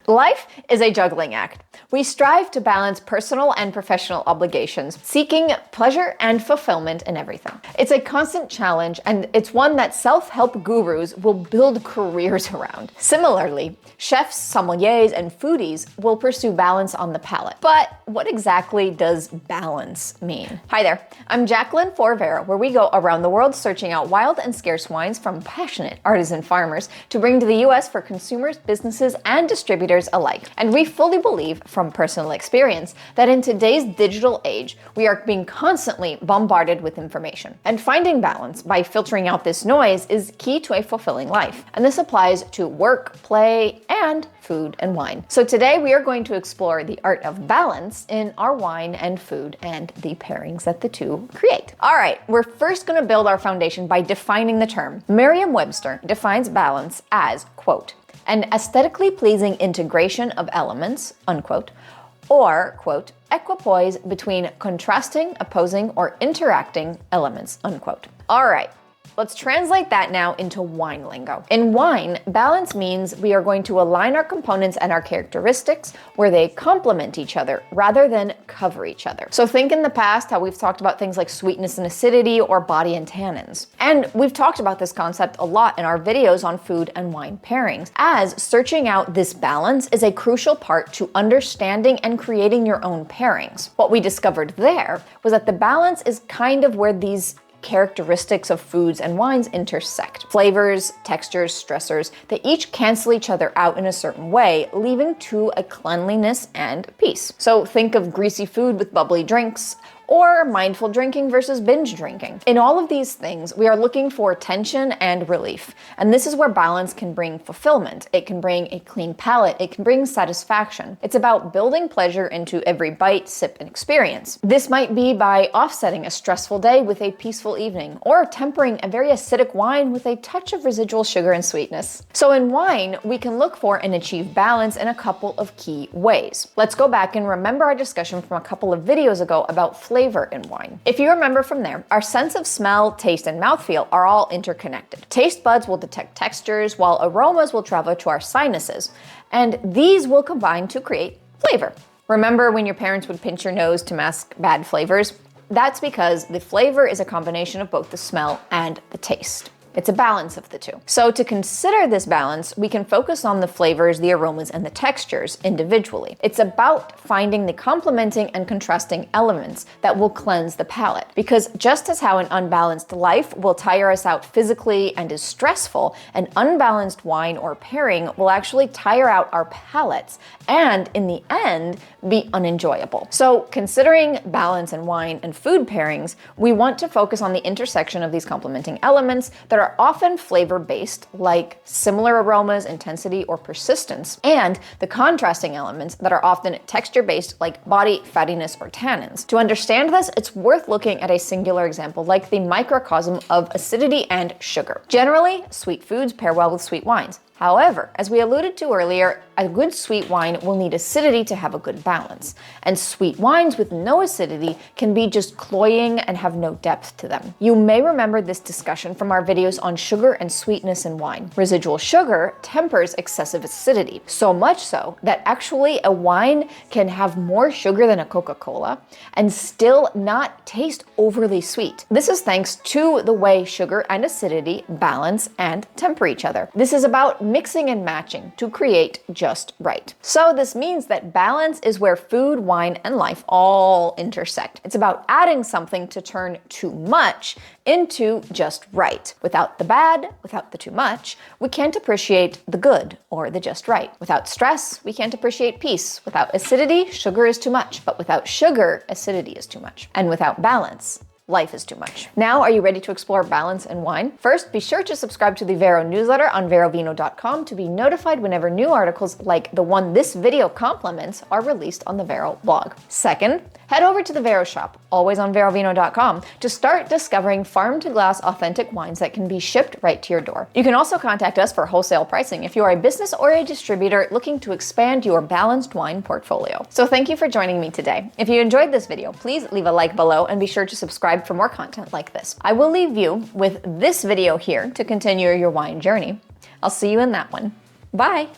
Life is a juggling act. We strive to balance personal and professional obligations, seeking pleasure and fulfillment in everything. It's a constant challenge, and it's one that self-help gurus will build careers around. Similarly, chefs, sommeliers, and foodies will pursue balance on the palate. But what exactly does balance mean? Hi there, I'm Jacqueline for Vero, where we go around the world searching out wild and scarce wines from passionate artisan farmers to bring to the US for consumers, businesses, and distributors alike. And we fully believe from personal experience that in today's digital age, we are being constantly bombarded with information. And finding balance by filtering out this noise is key to a fulfilling life. And this applies to work, play, and food and wine. So today we are going to explore the art of balance in our wine and food and the pairings that the two create. All right, we're first going to build our foundation by defining the term. Merriam-Webster defines balance as, quote, an aesthetically pleasing integration of elements, unquote, or, quote, equipoise between contrasting, opposing, or interacting elements, unquote. All right. Let's translate that now into wine lingo. In wine, balance means we are going to align our components and our characteristics where they complement each other rather than cover each other. So think in the past how we've talked about things like sweetness and acidity or body and tannins. And we've talked about this concept a lot in our videos on food and wine pairings, as searching out this balance is a crucial part to understanding and creating your own pairings. What we discovered there was that the balance is kind of where these characteristics of foods and wines intersect. Flavors, textures, stressors, they each cancel each other out in a certain way, leading to a cleanliness and peace. So think of greasy food with bubbly drinks, or mindful drinking versus binge drinking. In all of these things, we are looking for tension and relief. And this is where balance can bring fulfillment. It can bring a clean palate. It can bring satisfaction. It's about building pleasure into every bite, sip, and experience. This might be by offsetting a stressful day with a peaceful evening, or tempering a very acidic wine with a touch of residual sugar and sweetness. So in wine, we can look for and achieve balance in a couple of key ways. Let's go back and remember our discussion from a couple of videos ago about flavor in wine. If you remember from there, our sense of smell, taste, and mouthfeel are all interconnected. Taste buds will detect textures, while aromas will travel to our sinuses, and these will combine to create flavor. Remember when your parents would pinch your nose to mask bad flavors? That's because the flavor is a combination of both the smell and the taste. It's a balance of the two. So to consider this balance, we can focus on the flavors, the aromas, and the textures individually. It's about finding the complementing and contrasting elements that will cleanse the palate. Because just as how an unbalanced life will tire us out physically and is stressful, an unbalanced wine or pairing will actually tire out our palates and, in the end, be unenjoyable. So considering balance in wine and food pairings, we want to focus on the intersection of these complementing elements that are often flavor-based, like similar aromas, intensity, or persistence, and the contrasting elements that are often texture-based, like body, fattiness, or tannins. To understand this, it's worth looking at a singular example, like the microcosm of acidity and sugar. Generally, sweet foods pair well with sweet wines. However, as we alluded to earlier, a good sweet wine will need acidity to have a good balance. And sweet wines with no acidity can be just cloying and have no depth to them. You may remember this discussion from our videos on sugar and sweetness in wine. Residual sugar tempers excessive acidity, so much so that actually a wine can have more sugar than a Coca-Cola and still not taste overly sweet. This is thanks to the way sugar and acidity balance and temper each other. This is about mixing and matching to create just right. So this means that balance is where food, wine, and life all intersect. It's about adding something to turn too much into just right. Without the bad, without the too much, we can't appreciate the good or the just right. Without stress, we can't appreciate peace. Without acidity, sugar is too much. But without sugar, acidity is too much. And without balance, life is too much. Now, are you ready to explore balance in wine? First, be sure to subscribe to the Vero newsletter on verovino.com to be notified whenever new articles like the one this video complements are released on the Vero blog. Second, head over to the Vero shop, always on verovino.com, to start discovering farm-to-glass authentic wines that can be shipped right to your door. You can also contact us for wholesale pricing if you are a business or a distributor looking to expand your balanced wine portfolio. So thank you for joining me today. If you enjoyed this video, please leave a like below and be sure to subscribe for more content like this. I will leave you with this video here to continue your wine journey. I'll see you in that one. Bye!